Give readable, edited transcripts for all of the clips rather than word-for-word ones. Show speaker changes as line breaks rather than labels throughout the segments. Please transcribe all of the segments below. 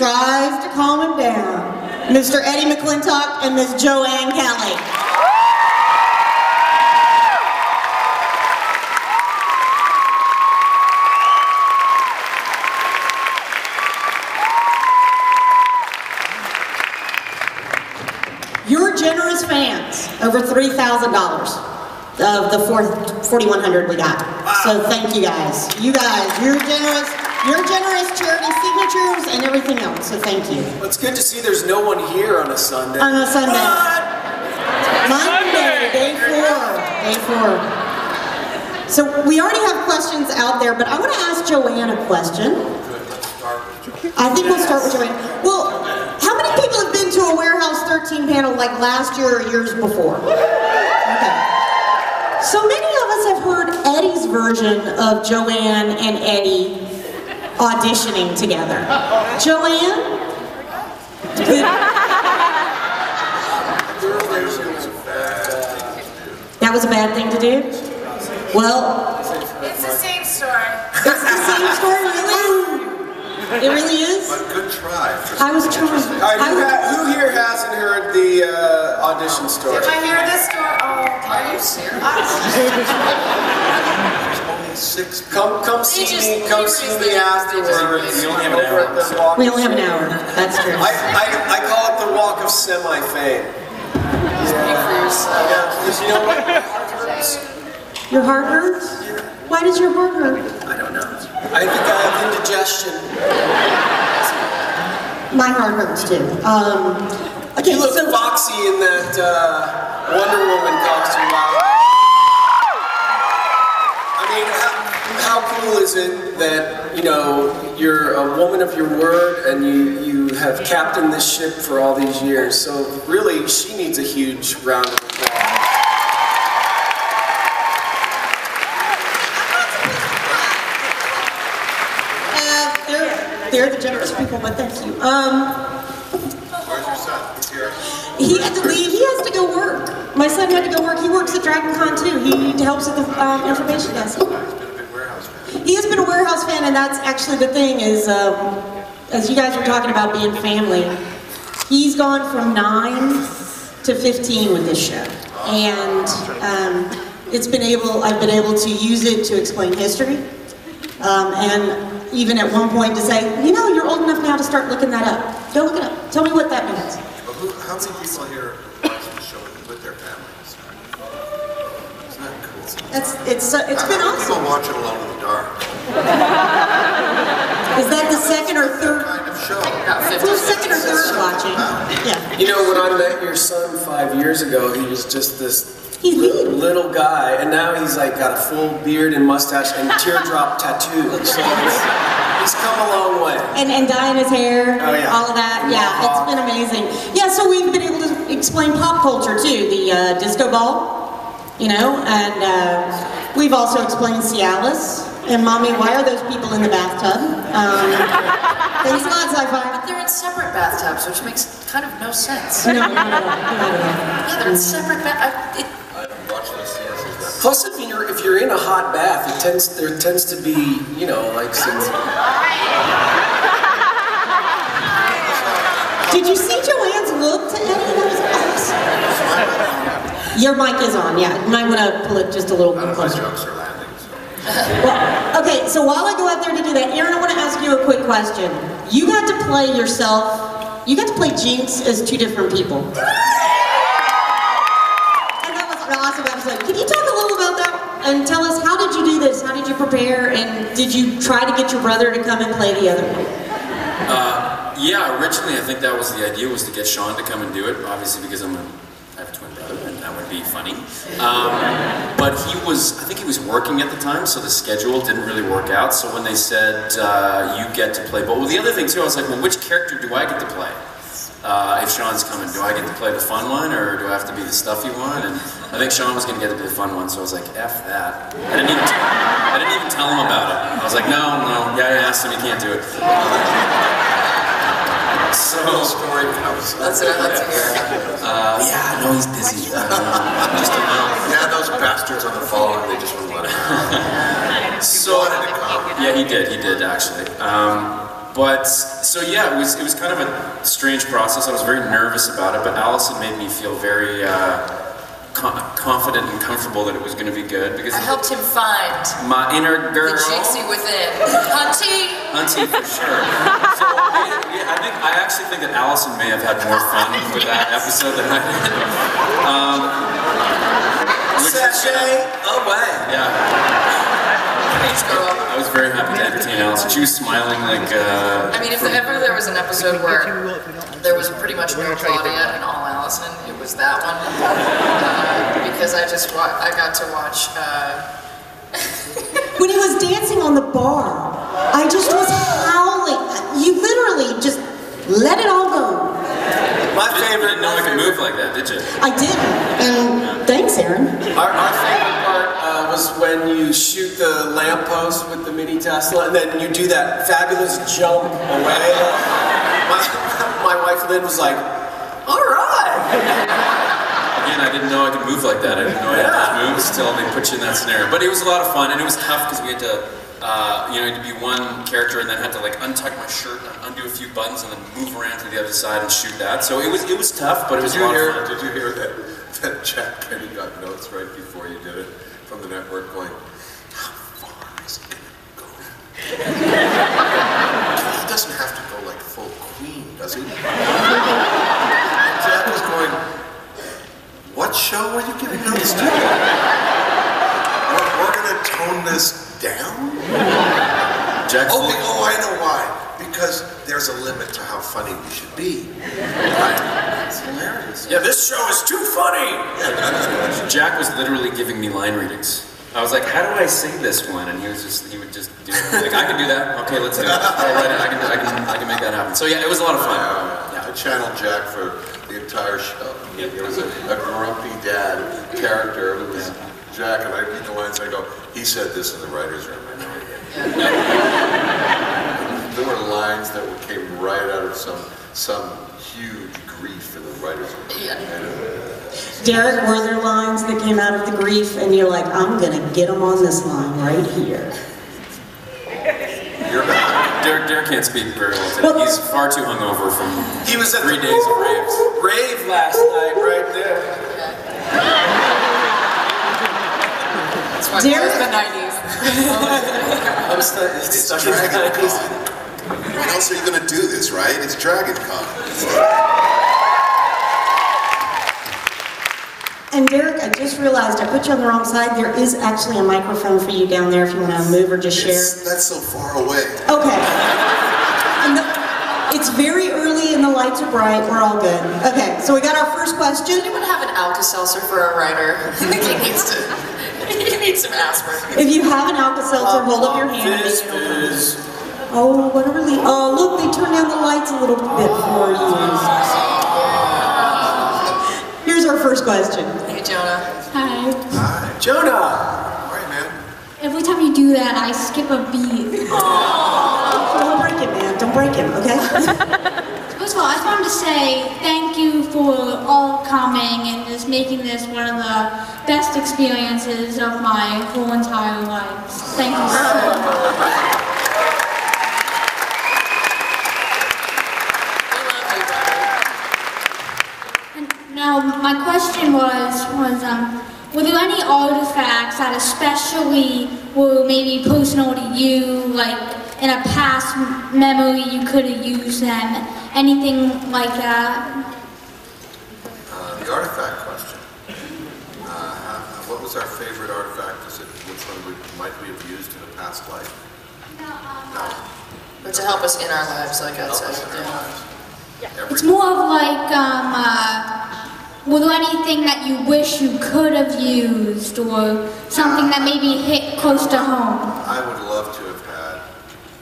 tries to calm him down. Mr. Eddie McClintock and Miss Joanne Kelly. Your generous fans, over $3,000 of the 4,100 we got. So thank you guys. You guys, you're generous charity signatures and everything else, so thank you.
Well, it's good to see there's no one here on a Sunday.
On a Sunday. Monday, day 4. So we already have questions out there, but I want to ask Joanne a question. I think we'll start with Joanne. Well, how many people have been to a Warehouse 13 panel like last year or years before? Okay. So many of us have heard Eddie's version of Joanne and Eddie auditioning together. Joanne? That was a bad thing to do? Well...
It's the same story.
It's the same story, really? It really is?
But good try.
I was trying.
All right, who here hasn't heard the audition story?
If I hear this story, are you serious?
Only 6
Come see me afterwards.
We only have an hour.
We only have an hour. That's true.
I call it the walk of semi-fame.
Speak for yourself.
Yeah, because you know what? My heart hurts.
Your heart hurts? Why does your heart hurt?
I don't know. I think I have indigestion.
My heart hurts too. Okay,
You look
so
foxy in that Wonder Woman costume. I mean, how cool is it that, you know, you're a woman of your word and you have captained this ship for all these years. So really, she needs a huge round of applause.
they're the generous people, but thank you.
Where's your son? He's here.
He had to leave. He has to go work. My son had to go work. He works at DragonCon too. He helps at the information desk.
He's been a big warehouse fan.
He has been a warehouse fan, and that's actually the thing is, as you guys were talking about being family, he's gone from 9 to 15 with this show, and I've been able to use it to explain history, and even at one point to say, you know, you're old enough now to start looking that up. Go look it up. Tell me what that means.
Well, how many people here watch the show with their families? Isn't that cool?
It's been
How many
awesome.
people watch it alone in the dark?
Is that the second or third?
Kind of show.
Who's second or third watching? Yeah.
You know, when I met your son 5 years ago, he was just this
He's mean.
little guy, and now he's like got a full beard and mustache and teardrop tattoos. So he's come a long way.
And dyeing his hair,
Oh, yeah.
all of that.
And
Yeah, it's been amazing. Yeah, so we've been able to explain pop culture too. The disco ball, you know, and we've also explained Cialis. And Mommy, why are those people in the bathtub? Thanks a lot, Sci-Fi.
But they're in separate bathtubs, which makes kind of no sense.
No.
Yeah, they're in separate bathtubs.
Watch those series.
Plus, if you're in a hot bath, there tends to be, you know, like some.
Did you see Joanne's look to Eddie? That was awesome. Your mic is on, yeah. You might want to pull it just a little
None of my
closer.
jokes are landing. So.
Well, okay, so while I go out there to do that, Aaron, I want to ask you a quick question. You got to play yourself, you got to play Jinx as 2 different people. And that was an awesome episode. Can you talk a little about that and tell us, how did you do this? How did you prepare? And did you try to get your brother to come and play the other one?
Yeah, originally I think that was the idea, was to get Sean to come and do it, obviously because I have a twin brother, and that would be funny. But I think he was working at the time, so the schedule didn't really work out. So when they said, you get to play, but the other thing too, I was like, well, which character do I get to play? If Sean's coming, do I get to play the fun one, or do I have to be the stuffy one? And I think Sean was going to get to be the fun one, so I was like, F that. I didn't even tell him about it. I was like, no, yeah, I asked him, he can't do it. So
Story comes.
That's it, let's hear it.
yeah, no, he's busy. Just don't know.
Yeah, those bastards on the phone, they just wouldn't let him out.
So
wanted to come.
yeah, he did actually. But So yeah, it was kind of a strange process. I was very nervous about it, but Allison made me feel very confident and comfortable that it was going to be good because
I helped him find
my inner girl,
the Jixie within. Hunty
for sure. So yeah, I actually think that Allison may have had more fun with that episode than I did.
Sachet away.
Yeah.
Peach girl.
I was very happy to entertain Allison. She was smiling like.
I mean, if ever there was an episode where there was pretty much no Claudia and all Allison, it was that one. Because I got to watch.
When he was dancing on the bar, I just was howling. You literally just let it all go.
My favorite.
Didn't know I could move like that, did you?
I did, and thanks, Aaron.
Our favorite part was when you shoot the lamppost with the mini Tesla, and then you do that fabulous jump away. My wife Lynn was like, "All right."
Again, I didn't know I could move like that. I didn't know I had those moves until they put you in that scenario. But it was a lot of fun, and it was tough because we had to, had to be one character, and then had to like untuck my shirt and undo a few buttons, and then move around to the other side and shoot that. So it was tough, but it was a lot of fun.
Did you hear that Jack Kenny got notes right before you did it from the network going, how far is it going to go? He doesn't have to go like full Queen, does he? And Jack was going, what show are you giving notes to? We're going to tone this down?
Jack's
I know why. Because there's a limit to how funny we should be. Right? It's hilarious.
Yeah, this show is too funny.
Jack was literally giving me line readings. I was like, how do I say this one? And he would just do it. Like, I can do that. Okay, let's do it. All right, I can make that happen. So yeah, it was a lot of fun.
I channeled Jack for the entire show. There was a grumpy dad character who was Jack, and I read the lines and I go, he said this in the writer's room. I know he did. There were lines that came right out of some huge grief in the writer's room.
Yeah.
Derek, were there lines that came out of the grief and you're like, I'm gonna get them on this line right here?
You're back.
Derek can't speak very well today. He's far too hungover from
He was at
3
the
days of raves.
rave last night, right there.
That's why
Derek-
it was the 90s.
I'm stuck.
It's DragonCon. When else are you going to do this, right? It's DragonCon.
And Derek, I just realized I put you on the wrong side. There is actually a microphone for you down there if you want to move or just share.
That's so far away.
Okay. It's very early and the lights are bright. We're all good. Okay, so we got our first question.
Does anyone have an Alka-Seltzer for a writer? I think he needs some aspirin.
If you have an Alka-Seltzer, hold up your hand.
This is...
Oh, what a relief. Oh, look, they turned down the lights a little bit for you. Here's our first question.
Hey, Jonah.
Hi.
Hi.
Jonah!
All right, man.
Every time you do that, I skip a beat.
Don't break it, man. Don't break him, okay?
First of all, I just wanted to say thank you for all coming and just making this one of the best experiences of my whole entire life. Thank you so much. Now, my question was, were there any artifacts that especially were maybe personal to you, like in a past memory you could have used them, anything like that?
The artifact question. What was our favorite artifact? Which one might we have used in a past life? No.
But to help us in our lives, like outside.
It's more of like, were there anything that you wish you could have used, or something that maybe hit close to home?
I would love to have had,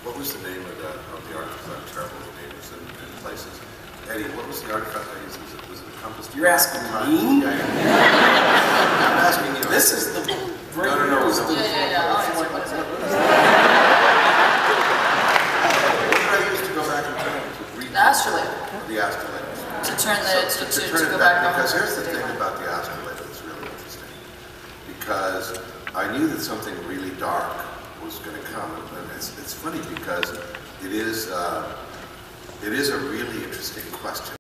what was the name of the artifact? I'm terrible with names and places. Eddie, what was the artifact I used? Was it a compass?
You're asking me?
Yeah. I'm asking you.
This is the...
No.
Yeah.
What did I use to go back in time?
The astrolabe.
The astrolabe.
To turn
To turn
to
it
go back on.
because here's the thing about the astrolabe that's really interesting. Because I knew that something really dark was going to come, and it's funny because it is It is a really interesting question.